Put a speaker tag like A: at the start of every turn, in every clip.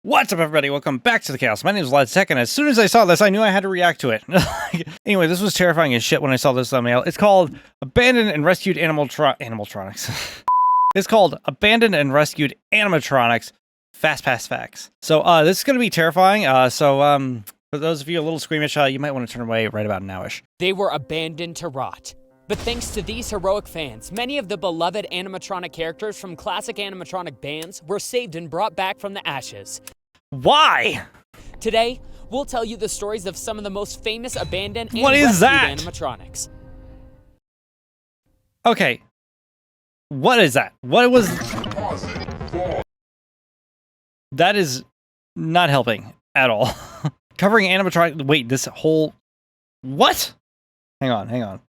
A: What's up, everybody? Welcome back to the chaos. My name is the-tek, and as soon as I saw this, I knew I had to react to it. Anyway, this was terrifying as shit when I saw this thumbnail. It's called Abandoned and Rescued Animatronics. It's called Abandoned and Rescued Animatronics, Fastpass Facts. So, this is going to be terrifying. For those of you a little squeamish, you might want to turn away right about now-ish.
B: They were abandoned to rot. But thanks to these heroic fans, many of the beloved animatronic characters from classic animatronic bands were saved and brought back from the ashes.
A: Why?
B: Today, we'll tell you the stories of some of the most famous abandoned and
A: rescued
B: animatronics.
A: Okay. What is that? What was... That is not helping at all. Covering animatronic... Wait, this whole... What? Hang on.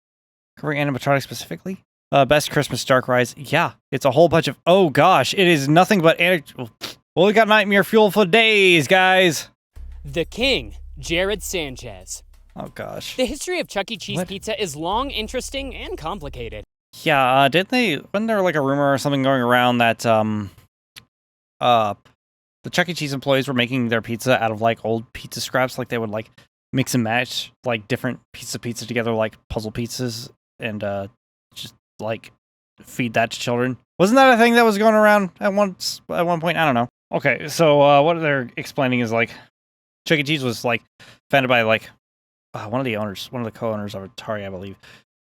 A: Covering animatronics specifically? Best Christmas Dark Rise. Yeah, it's a whole bunch of... Oh gosh, it is nothing but... Well, we got nightmare fuel for days, guys.
B: The King, Jared Sanchez.
A: Oh gosh.
B: The history of Chuck E. Cheese pizza is long, interesting, and complicated.
A: Yeah, wasn't there like a rumor or something going around that, the Chuck E. Cheese employees were making their pizza out of like old pizza scraps, like they would like mix and match like different pieces of pizza together, like puzzle pizzas, and just like feed that to children. Wasn't that a thing that was going around at one point? I don't know. Okay, so what they're explaining is like Chuck E. Cheese was like founded by like one of the co-owners of Atari, I believe,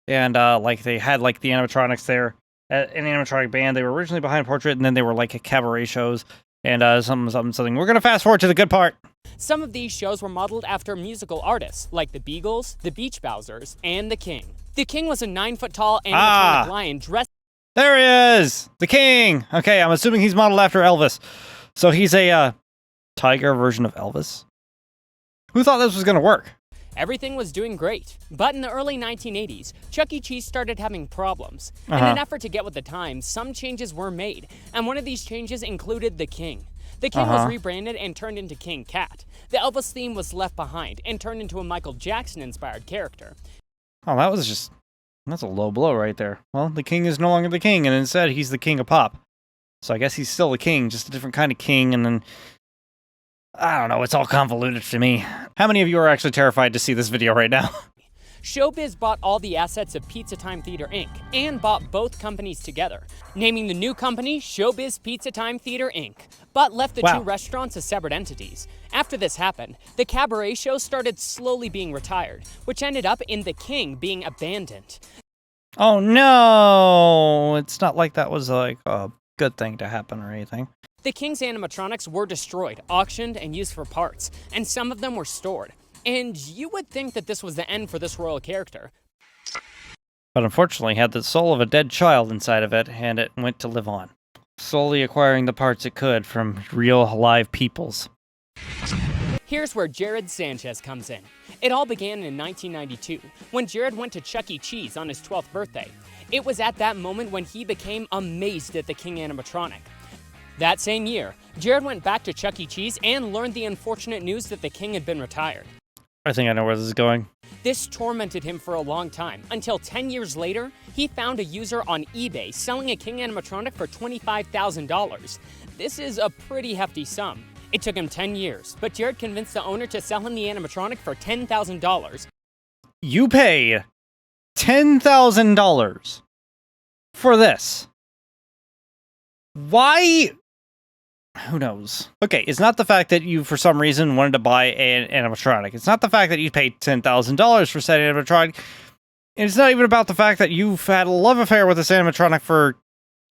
A: and like they had like the animatronics there, an animatronic band. They were originally behind Portrait, and then they were like at cabaret shows and something. We're gonna fast forward to the good part.
B: Some of these shows were modeled after musical artists like the Beagles, the Beach Bowsers, and the King. The King was a 9-foot-tall animatronic lion dressed...
A: There he is! The King! Okay, I'm assuming he's modeled after Elvis. So he's a, tiger version of Elvis? Who thought this was gonna work?
B: Everything was doing great, but in the early 1980s, Chuck E. Cheese started having problems. In an effort to get with the times, some changes were made, and one of these changes included the King. The King was rebranded and turned into King Cat. The Elvis theme was left behind and turned into a Michael Jackson-inspired character.
A: Oh, that's a low blow right there. Well, the King is no longer the King, and instead he's the King of Pop. So I guess he's still the King, just a different kind of king, and then... I don't know, it's all convoluted to me. How many of you are actually terrified to see this video right now?
B: Showbiz bought all the assets of Pizza Time Theater Inc. and bought both companies together, naming the new company Showbiz Pizza Time Theater Inc., but left the two restaurants as separate entities. After this happened, the cabaret show started slowly being retired, which ended up in The King being abandoned.
A: Oh no! It's not like that was like a good thing to happen or anything.
B: The King's animatronics were destroyed, auctioned, and used for parts, and some of them were stored. And you would think that this was the end for this royal character.
A: But unfortunately, it had the soul of a dead child inside of it, and it went to live on, slowly acquiring the parts it could from real, live peoples.
B: Here's where Jared Sanchez comes in. It all began in 1992, when Jared went to Chuck E. Cheese on his 12th birthday. It was at that moment when he became amazed at the King animatronic. That same year, Jared went back to Chuck E. Cheese and learned the unfortunate news that the King had been retired.
A: I think I know where this is going.
B: This tormented him for a long time, until 10 years later, he found a user on eBay selling a King animatronic for $25,000. This is a pretty hefty sum. It took him 10 years, but Jared convinced the owner to sell him the animatronic for $10,000.
A: You paid $10,000 for this. Why? Who knows? Okay, it's not the fact that you, for some reason, wanted to buy an animatronic. It's not the fact that you paid $10,000 for said animatronic. And it's not even about the fact that you've had a love affair with this animatronic for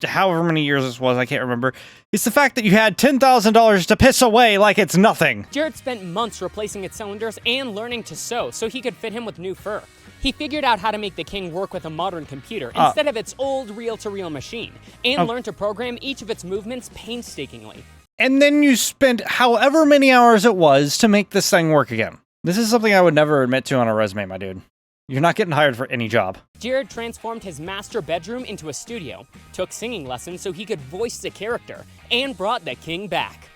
A: however many years this was, I can't remember. It's the fact that you had $10,000 to piss away like it's nothing.
B: Jared spent months replacing its cylinders and learning to sew so he could fit him with new fur. He figured out how to make the King work with a modern computer instead of its old reel-to-reel machine, and learned to program each of its movements painstakingly. And
A: then you spent however many hours it was to make this thing work again. This is something I would never admit to on a resume, my dude. You're not getting hired for any job.
B: Jared transformed his master bedroom into a studio, took singing lessons so he could voice the character, and brought the King back.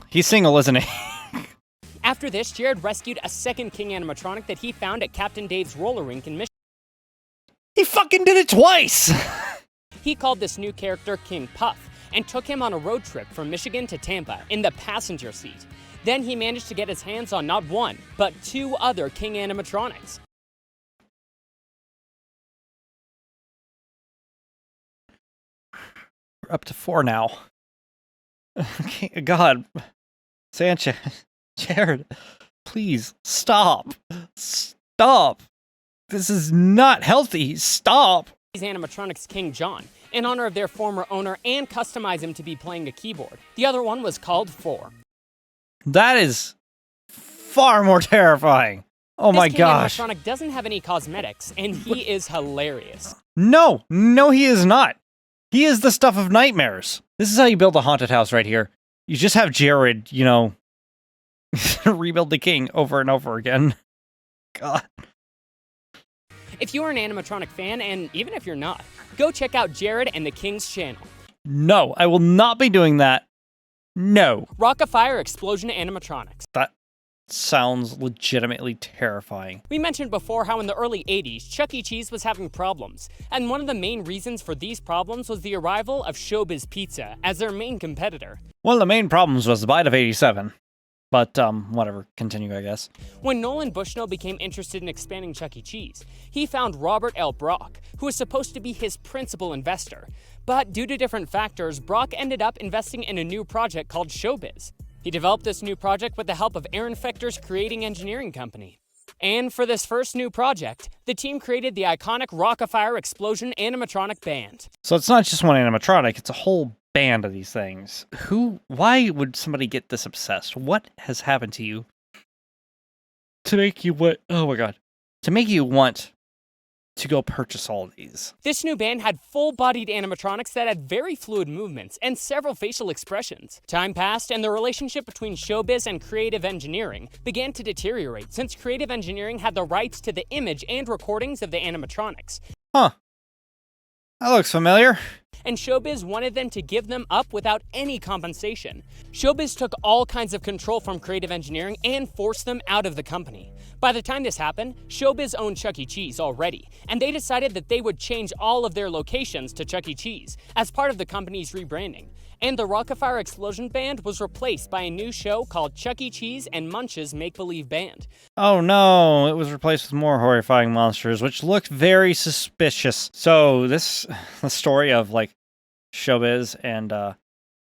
A: He's single, isn't he?
B: After this, Jared rescued a second King animatronic that he found at Captain Dave's roller rink in Michigan.
A: He fucking did it twice!
B: He called this new character King Puff, and took him on a road trip from Michigan to Tampa in the passenger seat. Then he managed to get his hands on not one, but two other King animatronics.
A: We're up to 4 now. God. Sanchez. Jared. Please, stop. Stop. This is not healthy. Stop.
B: Animatronics King John, in honor of their former owner, and customize him to be playing a keyboard. The other one was called 4.
A: That is far more terrifying. Oh my gosh.
B: This animatronic doesn't have any cosmetics, and he is hilarious.
A: No, he is not. He is the stuff of nightmares. This is how you build a haunted house right here. You just have Jared, rebuild the king over and over again. God.
B: If you're an animatronic fan, and even if you're not, go check out Jared and the King's channel.
A: No, I will not be doing that. No.
B: Rock-afire Explosion Animatronics.
A: That sounds legitimately terrifying.
B: We mentioned before how in the early 80s, Chuck E. Cheese was having problems, and one of the main reasons for these problems was the arrival of Showbiz Pizza as their main competitor.
A: One of the main problems was the bite of 87. But, whatever. Continue, I guess.
B: When Nolan Bushnell became interested in expanding Chuck E. Cheese, he found Robert L. Brock, who was supposed to be his principal investor. But due to different factors, Brock ended up investing in a new project called Showbiz. He developed this new project with the help of Aaron Fechter's creating engineering company. And for this first new project, the team created the iconic Rock-afire Explosion animatronic band.
A: So it's not just one animatronic, it's a whole band of these things. Why would somebody get this obsessed? What has happened to you to make you to make you want to go purchase all of these?
B: This new band had full-bodied animatronics that had very fluid movements and several facial expressions. Time passed, and the relationship between Showbiz and creative engineering began to deteriorate since creative engineering had the rights to the image and recordings of the animatronics.
A: Huh. That looks familiar.
B: And Showbiz wanted them to give them up without any compensation. Showbiz took all kinds of control from creative engineering and forced them out of the company. By the time this happened, Showbiz owned Chuck E. Cheese already, and they decided that they would change all of their locations to Chuck E. Cheese as part of the company's rebranding. And the Rock-afire Explosion Band was replaced by a new show called Chuck E. Cheese and Munch's Make-Believe Band.
A: Oh no, it was replaced with more horrifying monsters, which looked very suspicious. So the story of Showbiz and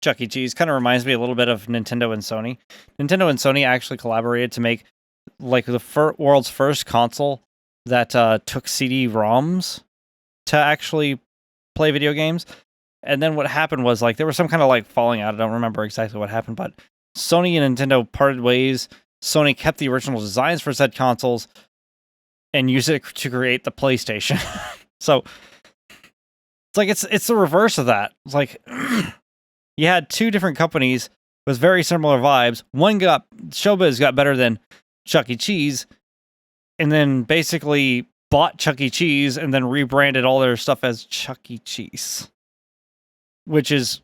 A: Chuck E. Cheese kind of reminds me a little bit of Nintendo and Sony. Nintendo and Sony actually collaborated to make the world's first console that took CD-ROMs to actually play video games. And then what happened was there was some kind of falling out. I don't remember exactly what happened, but Sony and Nintendo parted ways. Sony kept the original designs for said consoles and used it to create the PlayStation. So it's the reverse of that. It's you had two different companies with very similar vibes. Showbiz got better than Chuck E. Cheese, and then basically bought Chuck E. Cheese and then rebranded all their stuff as Chuck E. Cheese, which is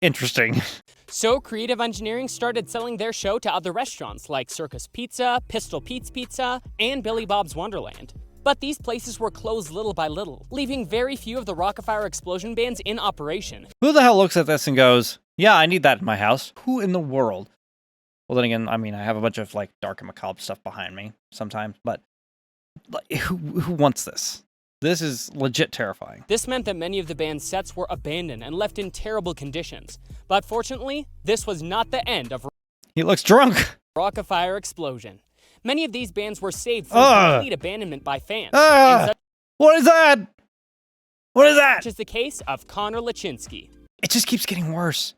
A: interesting.
B: So creative engineering started selling their show to other restaurants like Circus Pizza, Pistol Pete's Pizza, and Billy Bob's Wonderland. But these places were closed little by little, leaving very few of the Rock-afire Explosion bands in operation.
A: Who the hell looks at this and goes, yeah, I need that in my house? Who in the world? Well, then again, I have a bunch of dark and macabre stuff behind me sometimes, but who wants this? This is legit terrifying.
B: This meant that many of the band's sets were abandoned and left in terrible conditions. But fortunately, this was not the end of
A: He looks drunk.
B: Rock-afire Explosion. Many of these bands were saved from complete abandonment by fans.
A: What is that? What is that?
B: Such is the case of Connor Lachinsky.
A: It just keeps getting worse.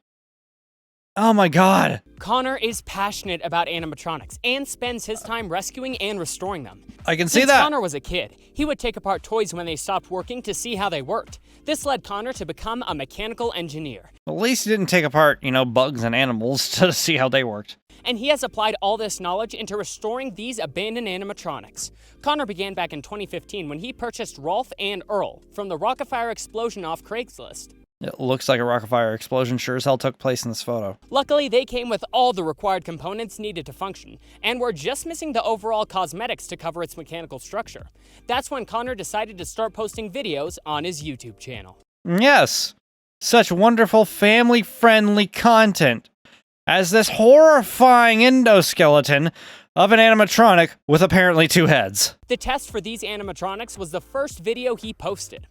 A: Oh my god.
B: Connor is passionate about animatronics and spends his time rescuing and restoring them.
A: I can see
B: Since
A: that.
B: Connor was a kid, he would take apart toys when they stopped working to see how they worked. This led Connor to become a mechanical engineer.
A: At least he didn't take apart, bugs and animals to see how they worked.
B: And he has applied all this knowledge into restoring these abandoned animatronics. Connor began back in 2015 when he purchased Rolf and Earl from the Rock-afire Explosion off Craigslist.
A: It looks like a Rock-afire Explosion sure as hell took place in this photo.
B: Luckily, they came with all the required components needed to function, and were just missing the overall cosmetics to cover its mechanical structure. That's when Connor decided to start posting videos on his YouTube channel.
A: Yes. such wonderful family-friendly content as this horrifying endoskeleton of an animatronic with apparently 2 heads.
B: The test for these animatronics was the first video he posted.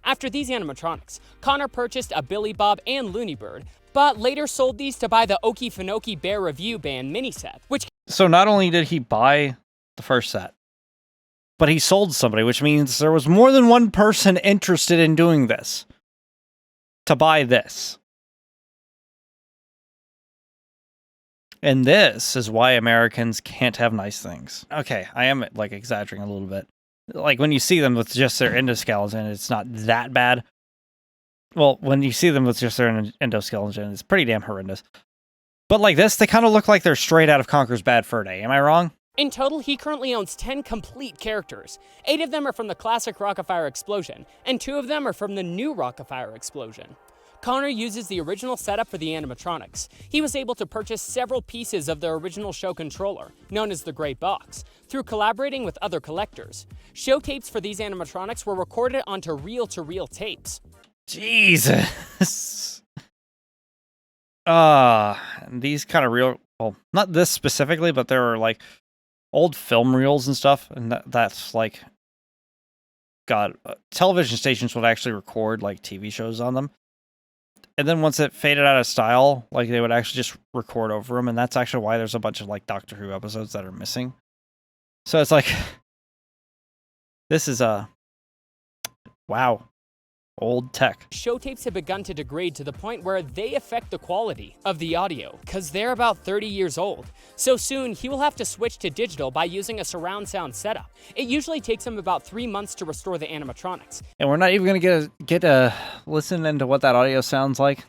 B: After these animatronics, Connor purchased a Billy Bob and Looney Bird, but later sold these to buy the Okefenokee Bear Review Band mini set, which...
A: So not only did he buy the first set, but he sold somebody, which means there was more than one person interested in doing this. To buy this. And this is why Americans can't have nice things. Okay, I am like exaggerating a little bit. Like when you see them with just their endoskeleton, it's not that bad. Well, when you see them with just their endoskeleton, it's pretty damn horrendous. But like this, they kind of look like they're straight out of Conker's Bad Fur Day. Am I wrong?
B: In total, he currently owns 10 complete characters. 8 of them are from the classic Rockafire Explosion, and 2 of them are from the new Rockafire Explosion. Connor uses the original setup for the animatronics. He was able to purchase several pieces of the original show controller, known as the Great Box, through collaborating with other collectors. Show tapes for these animatronics were recorded onto reel-to-reel tapes.
A: Jesus. These kind of real, well, not this specifically, but there were like old film reels and stuff, and that's like, God, television stations would actually record like TV shows on them. And then once it faded out of style, like they would actually just record over them, and that's actually why there's a bunch of like Doctor Who episodes that are missing. So it's like, this is wow, old tech.
B: Show tapes have begun to degrade to the point where they affect the quality of the audio, because they're about 30 years old. So soon, he will have to switch to digital by using a surround sound setup. It usually takes him about 3 months to restore the animatronics.
A: And we're not even going to get a listen into what that audio sounds like.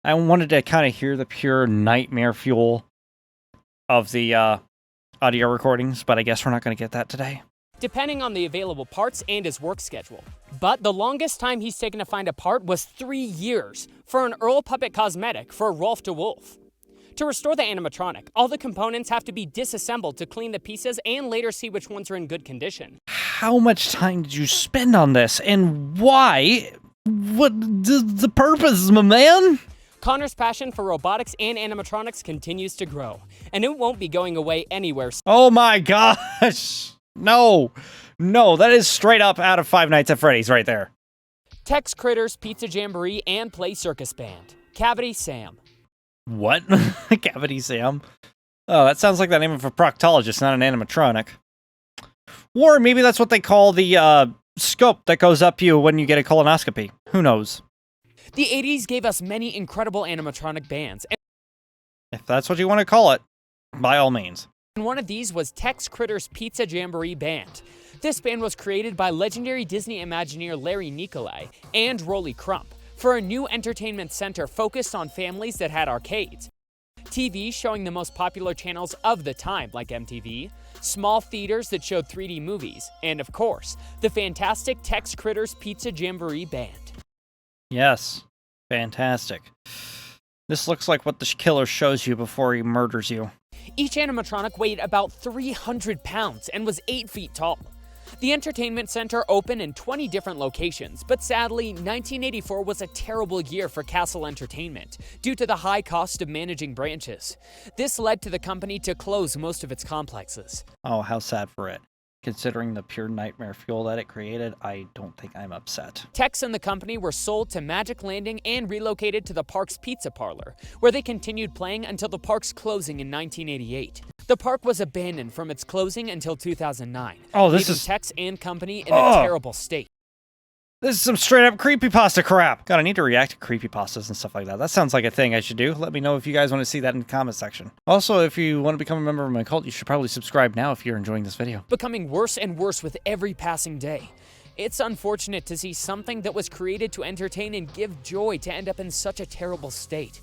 A: I wanted to kind of hear the pure nightmare fuel of the audio recordings, but I guess we're not going to get that today.
B: Depending on the available parts and his work schedule. But the longest time he's taken to find a part was 3 years for an Earl Puppet cosmetic for Rolf de Wolf. To restore the animatronic, all the components have to be disassembled to clean the pieces and later see which ones are in good condition.
A: How much time did you spend on this, and why? What the purpose, my man?
B: Connor's passion for robotics and animatronics continues to grow, and it won't be going away anywhere soon.
A: Oh my gosh! No, that is straight up out of Five Nights at Freddy's right there.
B: Tex Critters, Pizza Jamboree, and Play Circus Band. Cavity Sam.
A: What? Cavity Sam? Oh, that sounds like the name of a proctologist, not an animatronic. Or maybe that's what they call the scope that goes up you when you get a colonoscopy. Who knows?
B: The 80s gave us many incredible animatronic bands.
A: If that's what you want to call it, by all means.
B: And one of these was Tex Critters Pizza Jamboree Band. This band was created by legendary Disney Imagineer Larry Nicolai and Rolly Crump for a new entertainment center focused on families that had arcades, TV showing the most popular channels of the time like MTV, small theaters that showed 3D movies, and of course, the fantastic Tex Critters Pizza Jamboree Band.
A: Yes, fantastic. This looks like what the killer shows you before he murders you.
B: Each animatronic weighed about 300 pounds and was 8 feet tall. The entertainment center opened in 20 different locations, but sadly, 1984 was a terrible year for Castle Entertainment due to the high cost of managing branches. This led to the company to close most of its complexes.
A: Oh, how sad for it. Considering the pure nightmare fuel that it created, I don't think I'm upset.
B: Tex and the company were sold to Magic Landing and relocated to the park's pizza parlor, where they continued playing until the park's closing in 1988. The park was abandoned from its closing until 2009, leaving Tex and company in a terrible state.
A: This is some straight up creepypasta crap. God, I need to react to creepypastas and stuff like that. That sounds like a thing I should do. Let me know if you guys want to see that in the comment section. Also, if you want to become a member of my cult, you should probably subscribe now if you're enjoying this video.
B: Becoming worse and worse with every passing day. It's unfortunate to see something that was created to entertain and give joy to end up in such a terrible state.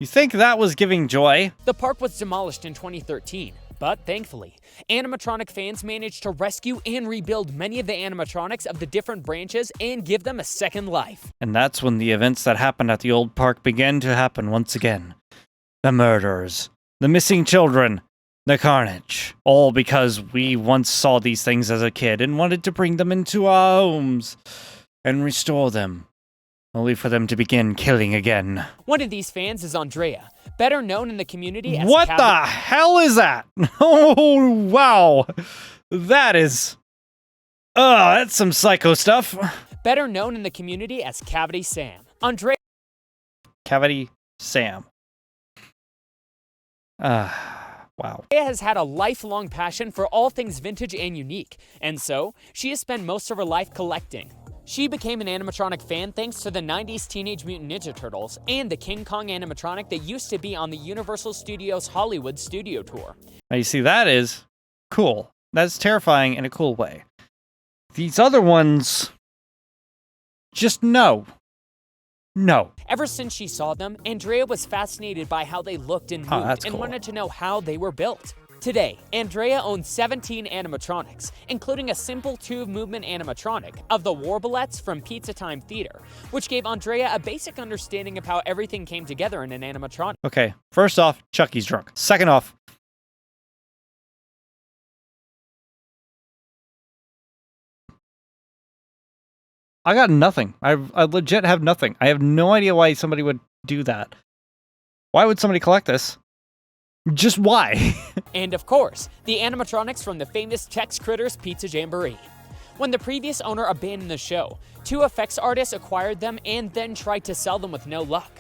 A: You think that was giving joy?
B: The park was demolished in 2013. But thankfully, animatronic fans managed to rescue and rebuild many of the animatronics of the different branches and give them a second life.
A: And that's when the events that happened at the old park began to happen once again. The murders, the missing children, the carnage. All because we once saw these things as a kid and wanted to bring them into our homes and restore them. only for them to begin killing again.
B: One of these fans is Andrea, better known in the community as
A: What the hell is that? Oh, wow. That is... that's some psycho stuff.
B: Better known in the community as Cavity Sam. Andrea
A: Cavity Sam. Wow.
B: has had a lifelong passion for all things vintage and unique, and so she has spent most of her life collecting. She became an animatronic fan thanks to the 90s Teenage Mutant Ninja Turtles and the King Kong animatronic that used to be on the Universal Studios Hollywood studio tour.
A: Now you see, that is cool. That's terrifying in a cool way. These other ones, just no. No.
B: Ever since she saw them, Andrea was fascinated by how they looked and moved and wanted to know how they were built. Today, Andrea owns 17 animatronics, including a simple tube-movement animatronic of the Warblets from Pizza Time Theater, which gave Andrea a basic understanding of how everything came together in an animatronic.
A: Okay, first off, Chucky's drunk. Second off, I got nothing. I legit have nothing. I have no idea why somebody would do that. Why would somebody collect this? Just why?
B: And of course, the animatronics from the famous Tex Critters Pizza Jamboree. When the previous owner abandoned the show, 2 effects artists acquired them and then tried to sell them with no luck.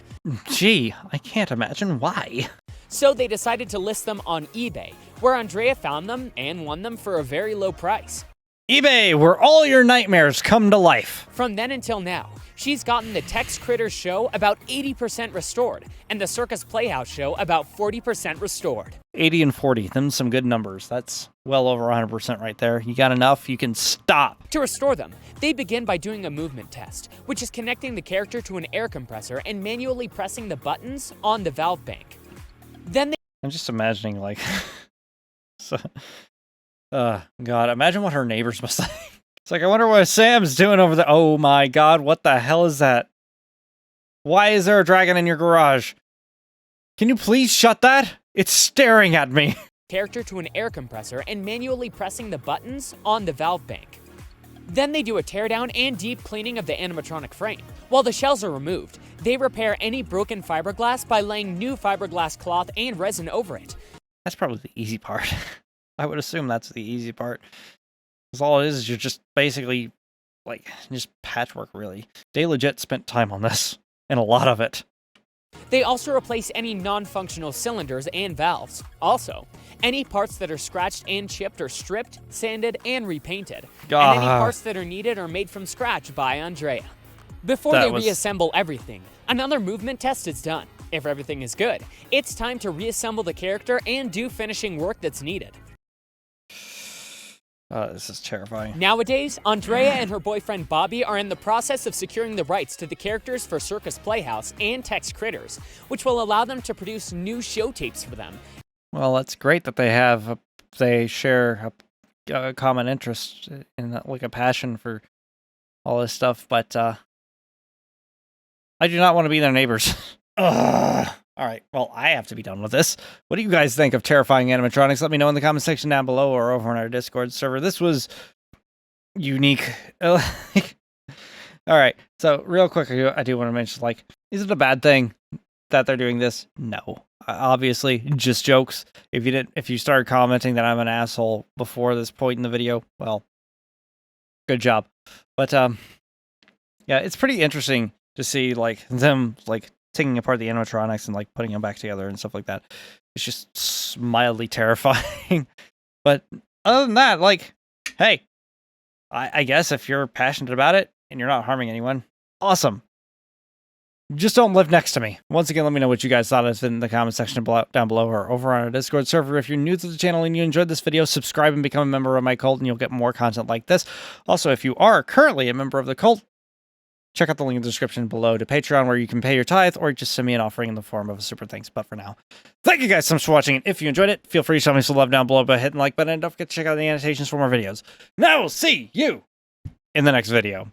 A: Gee, I can't imagine why.
B: So they decided to list them on eBay, where Andrea found them and won them for a very low price.
A: eBay, where all your nightmares come to life.
B: From then until now, she's gotten the Tex Critters show about 80% restored, and the Circus Playhouse show about 40% restored.
A: 80 and 40, them some good numbers. That's well over 100% right there. You got enough, you can stop.
B: To restore them, they begin by doing a movement test, which is connecting the character to an air compressor and manually pressing the buttons on the valve bank. Then
A: I'm just imagining, like... so, God, imagine what her neighbors must think. It's like, I wonder what Sam's doing over there. Oh my God, what the hell is that? Why is there a dragon in your garage? Can you please shut that? It's staring at me.
B: Character to an air compressor and manually pressing the buttons on the valve bank. Then they do a teardown and deep cleaning of the animatronic frame. While the shells are removed, they repair any broken fiberglass by laying new fiberglass cloth and resin over it.
A: That's probably the easy part. I would assume that's the easy part. Because all it is you're just basically, like, just patchwork, really. They legit spent time on this, and a lot of it.
B: They also replace any non-functional cylinders and valves. Also, any parts that are scratched and chipped are stripped, sanded, and repainted. And any parts that are needed are made from scratch by Andrea. Before they reassemble everything, another movement test is done. If everything is good, it's time to reassemble the character and do finishing work that's needed.
A: This is terrifying.
B: Nowadays, Andrea and her boyfriend Bobby are in the process of securing the rights to the characters for Circus Playhouse and Tex Critters, which will allow them to produce new show tapes for them.
A: Well, that's great that they share a common interest in, like, a passion for all this stuff, but I do not want to be their neighbors. Ugh. All right, well, I have to be done with this. What do you guys think of terrifying animatronics? Let me know in the comment section down below or over on our Discord server. This was unique. All right, so real quick, I do want to mention, like, is it a bad thing that they're doing this? No. Obviously, just jokes. If you started commenting that I'm an asshole before this point in the video, well, good job. But yeah, it's pretty interesting to see, like, them, like, taking apart the animatronics and, like, putting them back together and stuff like that. It's just mildly terrifying. But other than that, like, hey, I guess if you're passionate about it and you're not harming anyone, awesome. Just don't live next to me. Once again, let me know what you guys thought of it in the comment section down below or over on our Discord server. If you're new to the channel and you enjoyed this video, subscribe and become a member of my cult and you'll get more content like this. Also, if you are currently a member of the cult, check out the link in the description below to Patreon, where you can pay your tithe or just send me an offering in the form of a super thanks. But for now, thank you guys so much for watching. And if you enjoyed it, feel free to show me some love down below by hitting the like button. And don't forget to check out the annotations for more videos. And I will see you in the next video.